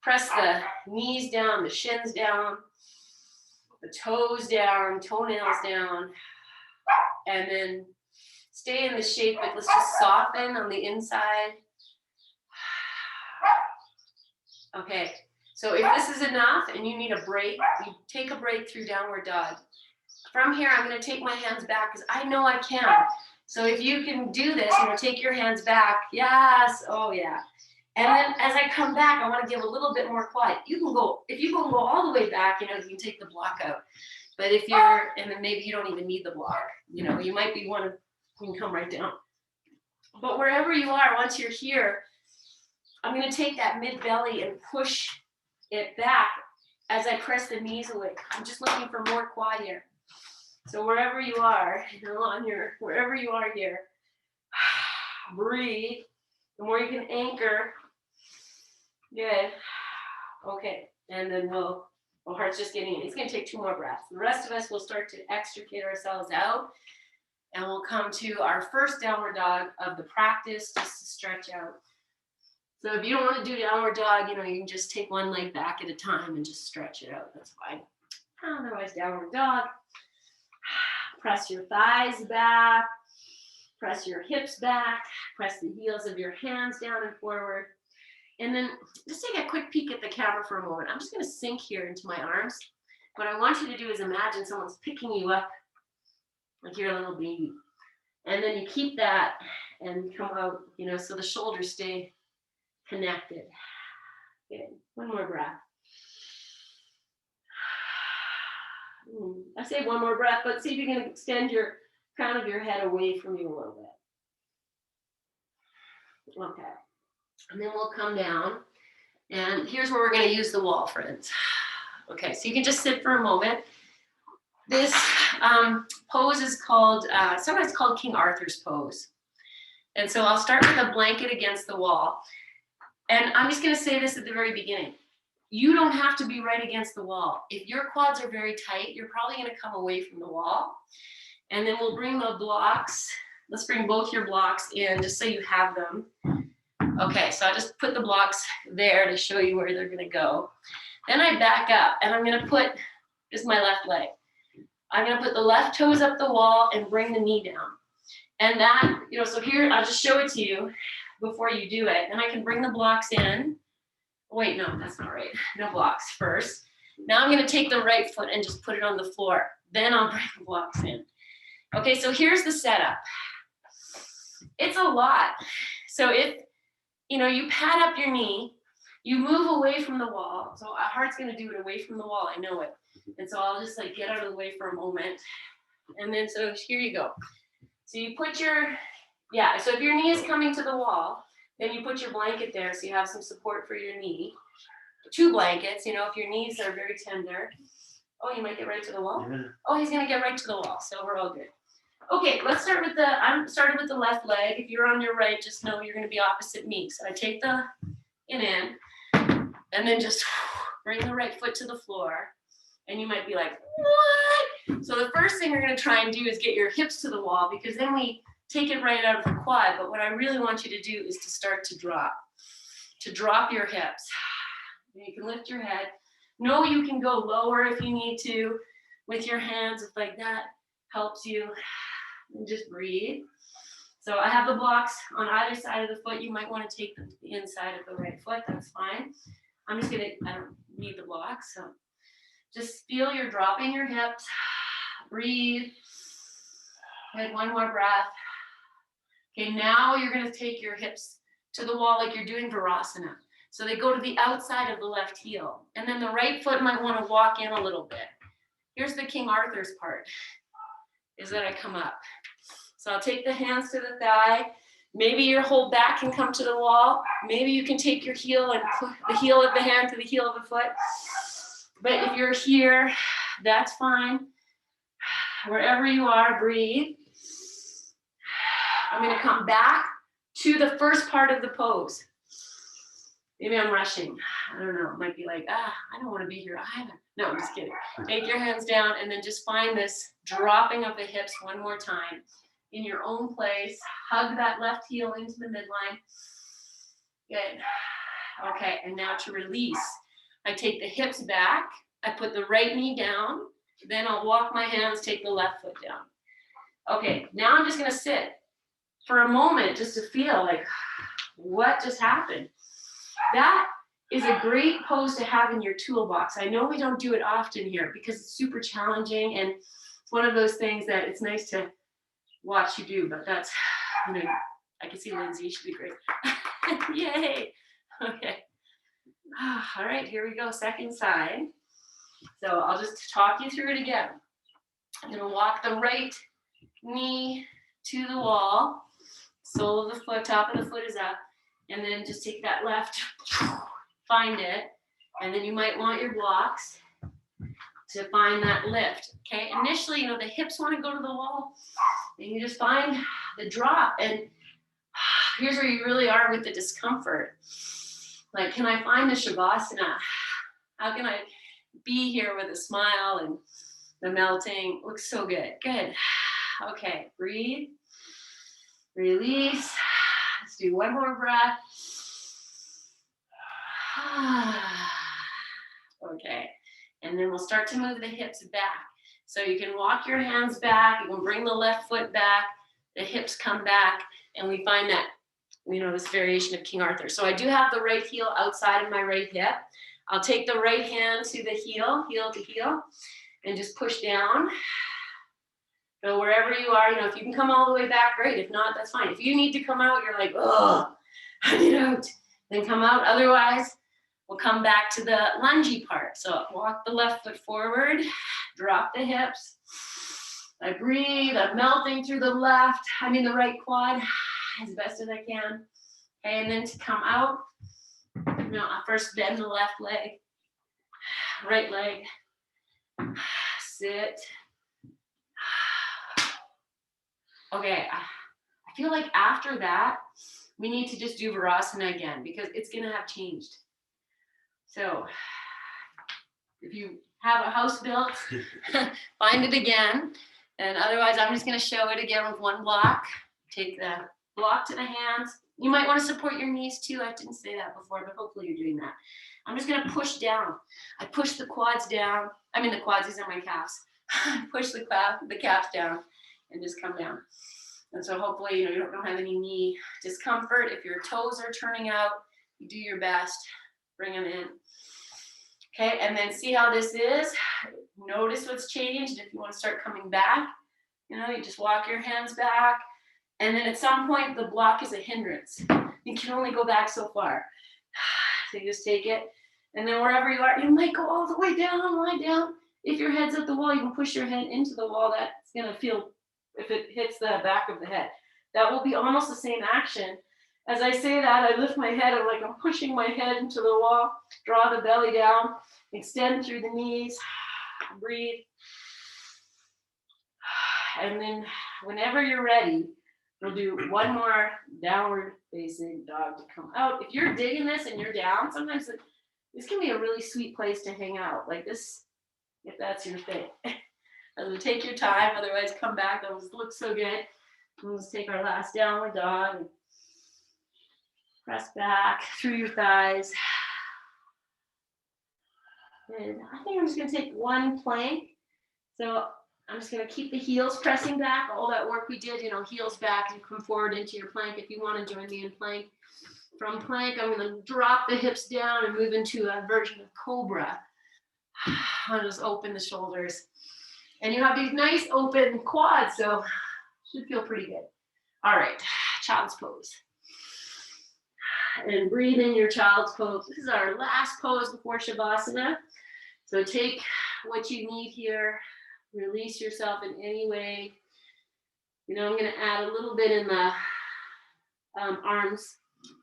press the knees down, the shins down, the toes down, toenails down, and then stay in the shape, but let's just soften on the inside. Okay, so if this is enough and you need a break, you take a break through downward dog. From here, I'm going to take my hands back because I know I can. So if you can do this, you know, take your hands back. Yes, oh yeah. And then as I come back, I want to give a little bit more quiet. You can go, if you can go all the way back, you know, you can take the block out. But if and then maybe you don't even need the block. You know, you might be you can come right down. But wherever you are, once you're here, I'm going to take that mid belly and push it back as I press the knees away. I'm just looking for more quad here. So wherever you are, you know, wherever you are here, Breathe. The more you can anchor. Good. Okay. And then heart's just getting in. It's going to take 2 more breaths. The rest of us will start to extricate ourselves out. And we'll come to our first downward dog of the practice, just to stretch out. So if you don't want to do downward dog, you can just take one leg back at a time and just stretch it out. That's fine. Otherwise, downward dog. Press your thighs back. Press your hips back. Press the heels of your hands down and forward. And then just take a quick peek at the camera for a moment. I'm just going to sink here into my arms. What I want you to do is imagine someone's picking you up like you're a little baby. And then you keep that and come out, so the shoulders stay connected. Good. One more breath. I say one more breath, but see if you can extend your crown of your head away from you a little bit. Okay. And then we'll come down. And here's where we're going to use the wall, friends. Okay, so you can just sit for a moment. This pose is called, sometimes called King Arthur's pose. And so I'll start with a blanket against the wall. And I'm just going to say this at the very beginning. You don't have to be right against the wall. If your quads are very tight, you're probably going to come away from the wall. And then we'll bring the blocks. Let's bring both your blocks in just so you have them. Okay, so I just put the blocks there to show you where they're going to go. Then I back up and I'm going to put, this is my left leg. I'm going to put the left toes up the wall and bring the knee down. And that, so here, I'll just show it to you before you do it. And I can bring the blocks in. Wait, no, that's not right. No blocks first. Now I'm going to take the right foot and just put it on the floor. Then I'll bring the blocks in. Okay, so here's the setup. It's a lot. So if, you pad up your knee, you move away from the wall. So our heart's going to do it away from the wall. I know it. And so I'll just get out of the way for a moment. And then, so here you go. So you put so if your knee is coming to the wall, then you put your blanket there so you have some support for your knee. 2 blankets, if your knees are very tender. Oh, you might get right to the wall? Yeah. Oh, he's going to get right to the wall, so we're all good. Okay, let's start with I'm starting with the left leg. If you're on your right, just know you're going to be opposite me. So I take the in, and then just bring the right foot to the floor. And you might be like, what? So the first thing we're going to try and do is get your hips to the wall, because then we take it right out of the quad. But what I really want you to do is to start to drop your hips. You can lift your head. No, you can go lower if you need to with your hands, if that helps you. And just breathe. So I have the blocks on either side of the foot. You might want to take them to the inside of the right foot. That's fine. I don't need the blocks. So just feel you're dropping your hips. Breathe. Good, one more breath. Okay, now you're going to take your hips to the wall like you're doing Virasana. So they go to the outside of the left heel. And then the right foot might want to walk in a little bit. Here's the King Arthur's part, is that I come up. So I'll take the hands to the thigh. Maybe your whole back can come to the wall. Maybe you can take your heel and put the heel of the hand to the heel of the foot. But if you're here, that's fine. Wherever you are, breathe. I'm going to come back to the first part of the pose. Maybe I'm rushing. I don't know. It might be like, I don't want to be here either. No, I'm just kidding. Take your hands down and then just find this dropping of the hips one more time in your own place. Hug that left heel into the midline. Good. Okay, and now to release. I take the hips back. I put the right knee down. Then I'll walk my hands, take the left foot down. Okay, now I'm just going to sit for a moment just to feel like, what just happened? That is a great pose to have in your toolbox. I know we don't do it often here because it's super challenging, and it's one of those things that it's nice to watch you do, but that's, I can see Lindsay, she'd be great. Yay. Okay. All right, here we go, second side. So I'll just talk you through it again. I'm going to walk the right knee to the wall. Sole of the foot, top of the foot is up. And then just take that left, find it. And then you might want your blocks to find that lift. Okay, initially, the hips want to go to the wall. And you just find the drop. And here's where you really are with the discomfort. Like, can I find the Shavasana? How can I be here with a smile and the melting? Looks so good. Good. Okay, breathe. Release. Let's do one more breath. Okay, and then we'll start to move the hips back. So you can walk your hands back, you can bring the left foot back, the hips come back, and we find that, you know, this variation of King Arthur. So I do have the right heel outside of my right hip. I'll take the right hand to the heel, heel to heel, and just push down. So wherever you are, you know, if you can come all the way back, great. If not, that's fine. If you need to come out, you're like, oh, I get out, then come out. Otherwise, we'll come back to the lungy part. So walk the left foot forward, drop the hips. I breathe, I'm melting through the the right quad as best as I can. Okay, and then to come out, you know, I first bend the left leg, right leg, sit. Okay, I feel like after that, we need to just do Virasana again because it's gonna have changed. So if you have a house built, find it again. And otherwise, I'm just gonna show it again with one block. Take the block to the hands. You might wanna support your knees too. I didn't say that before, but hopefully you're doing that. I'm just gonna push down. I push the quads down. The quads, these are my calves. Push the calves down and just come down. And so hopefully, you know, you don't have any knee discomfort. If your toes are turning out, you do your best. Bring them in. Okay, and then see how this is. Notice what's changed. If you want to start coming back, you know, you just walk your hands back. And then at some point, the block is a hindrance. You can only go back so far. So you just take it. And then wherever you are, you might go all the way down, lie down. If your head's at the wall, you can push your head into the wall. That's going to feel, if it hits the back of the head. That will be almost the same action. As I say that, I lift my head, I'm pushing my head into the wall, draw the belly down, extend through the knees, breathe. And then whenever you're ready, we'll do one more downward facing dog to come out. If you're digging this and you're down, sometimes this can be a really sweet place to hang out, like this, if that's your thing. So take your time, otherwise come back. Those look so good. Let's take our last downward dog and press back through your thighs. And I think I'm just going to take one plank. So I'm just going to keep the heels pressing back. All that work we did, you know, heels back and come forward into your plank. If you want to join me in plank. From plank, I'm going to drop the hips down and move into a version of cobra. I'll just open the shoulders. And you have these nice open quads, so should feel pretty good. All right, child's pose. And breathe in your child's pose. This is our last pose before Shavasana. So take what you need here. Release yourself in any way. You know, I'm going to add a little bit in the arms.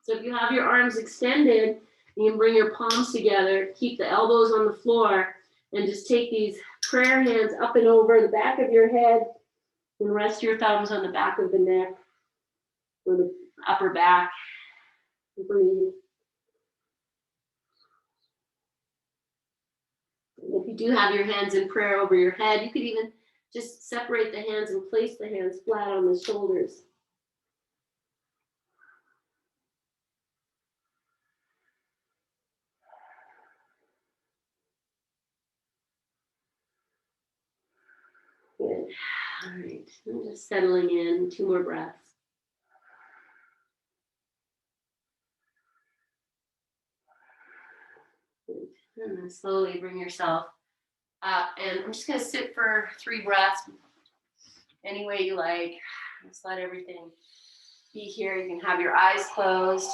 So if you have your arms extended, you can bring your palms together, keep the elbows on the floor, and just take these prayer hands up and over the back of your head and rest your thumbs on the back of the neck or the upper back. Breathe. And if you do have your hands in prayer over your head, you could even just separate the hands and place the hands flat on the shoulders. Good. All right, I'm just settling in. 2 more breaths. Good. And then slowly bring yourself up. And I'm just going to sit for 3 breaths, any way you like. Just let everything be here. You can have your eyes closed.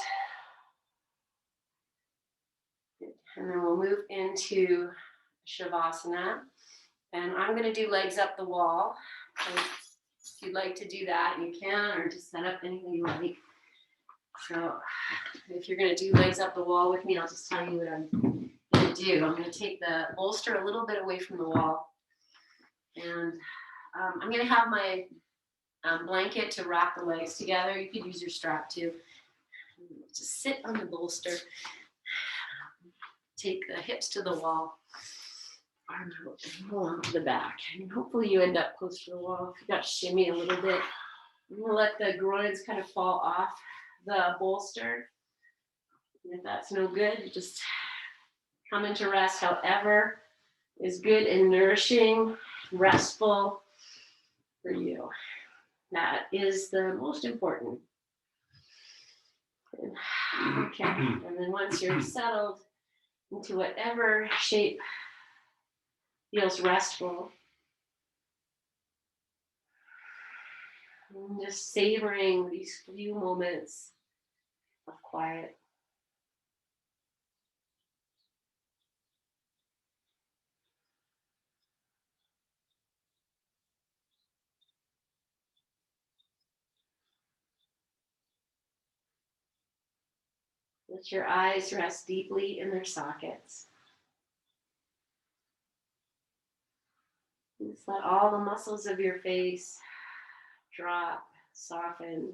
Good. And then we'll move into Shavasana. And I'm going to do legs up the wall. So if you'd like to do that, you can, or just set up anything you like. So if you're going to do legs up the wall with me, I'll just tell you what I'm going to do. I'm going to take the bolster a little bit away from the wall. And I'm going to have my blanket to wrap the legs together. You could use your strap too. Just sit on the bolster. Take the hips to the wall. Arms roll onto the back. And hopefully you end up close to the wall. If you got to shimmy a little bit, I'm gonna let the groins kind of fall off the bolster. And if that's no good, you just come into rest however is good and nourishing, restful for you. That is the most important. Okay, and then once you're settled into whatever shape feels restful, and just savoring these few moments of quiet. Let your eyes rest deeply in their sockets. Just let all the muscles of your face drop, soften.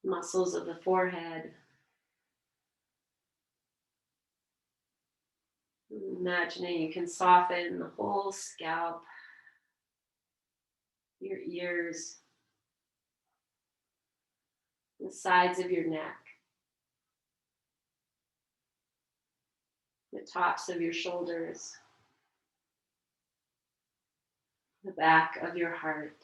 Muscles of the forehead. Imagining you can soften the whole scalp, your ears, the sides of your neck, the tops of your shoulders, the back of your heart.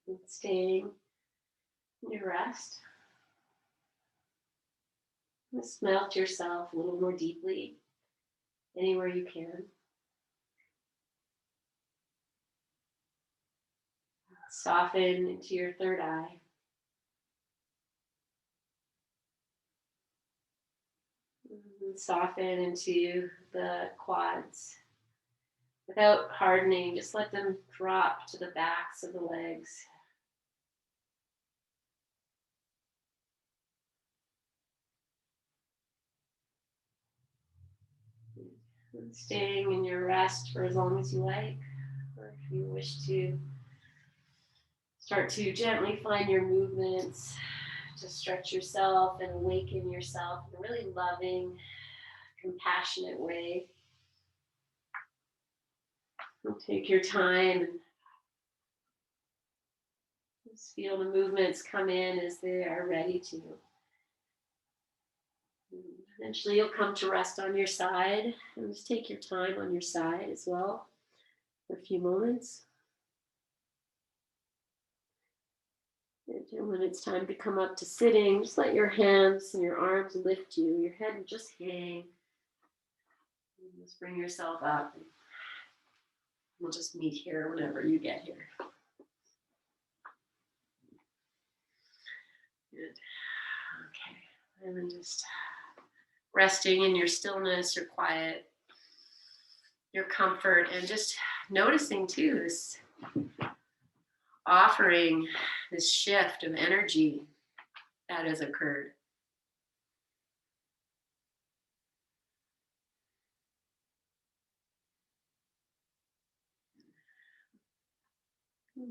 And staying in your rest. Just melt yourself a little more deeply, anywhere you can. Soften into your third eye. And soften into the quads. Without hardening, just let them drop to the backs of the legs. And staying in your rest for as long as you like, or if you wish to start to gently find your movements, to stretch yourself and awaken yourself in a really loving, compassionate way. And take your time and just feel the movements come in as they are ready to. And eventually you'll come to rest on your side, and just take your time on your side as well for a few moments. And when it's time to come up to sitting, just let your hands and your arms lift you. Your head will just hang. Just bring yourself up. And we'll just meet here whenever you get here. Good. Okay. And then just resting in your stillness, your quiet, your comfort, and just noticing too this offering, this shift of energy that has occurred.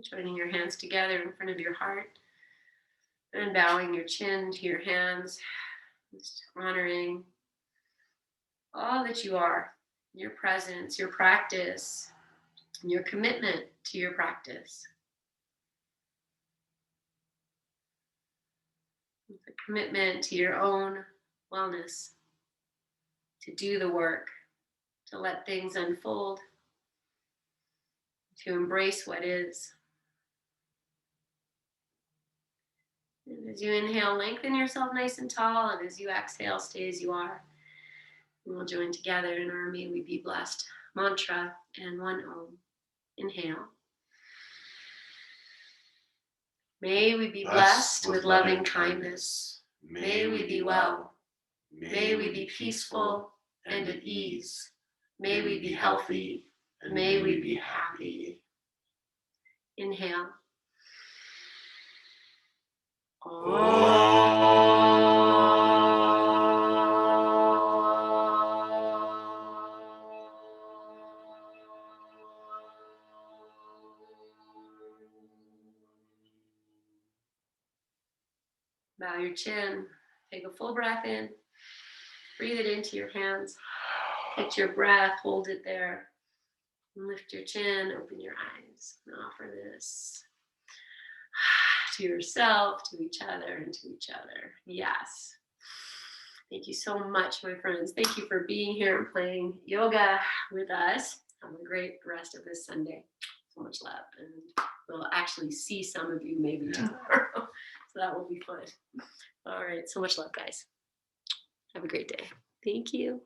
Joining your hands together in front of your heart and bowing your chin to your hands, just honoring all that you are, your presence, your practice, your commitment to your practice. The commitment to your own wellness, to do the work, to let things unfold, to embrace what is. And as you inhale, lengthen yourself nice and tall, and as you exhale, stay as you are. And we'll join together in our May We Be Blessed mantra and one Om. Inhale. May we be blessed with loving kindness. May we be well. May we be peaceful and at ease. May we be healthy. And may we be happy. Inhale. Bow your chin. Take a full breath in. Breathe it into your hands. Catch your breath. Hold it there. Lift your chin. Open your eyes. And offer this to yourself, to each other, and to each other. Yes. Thank you so much, my friends. Thank you for being here and playing yoga with us. Have a great rest of this Sunday. So much love. And we'll actually see some of you maybe tomorrow. So that will be fun. All right. So much love, guys. Have a great day. Thank you.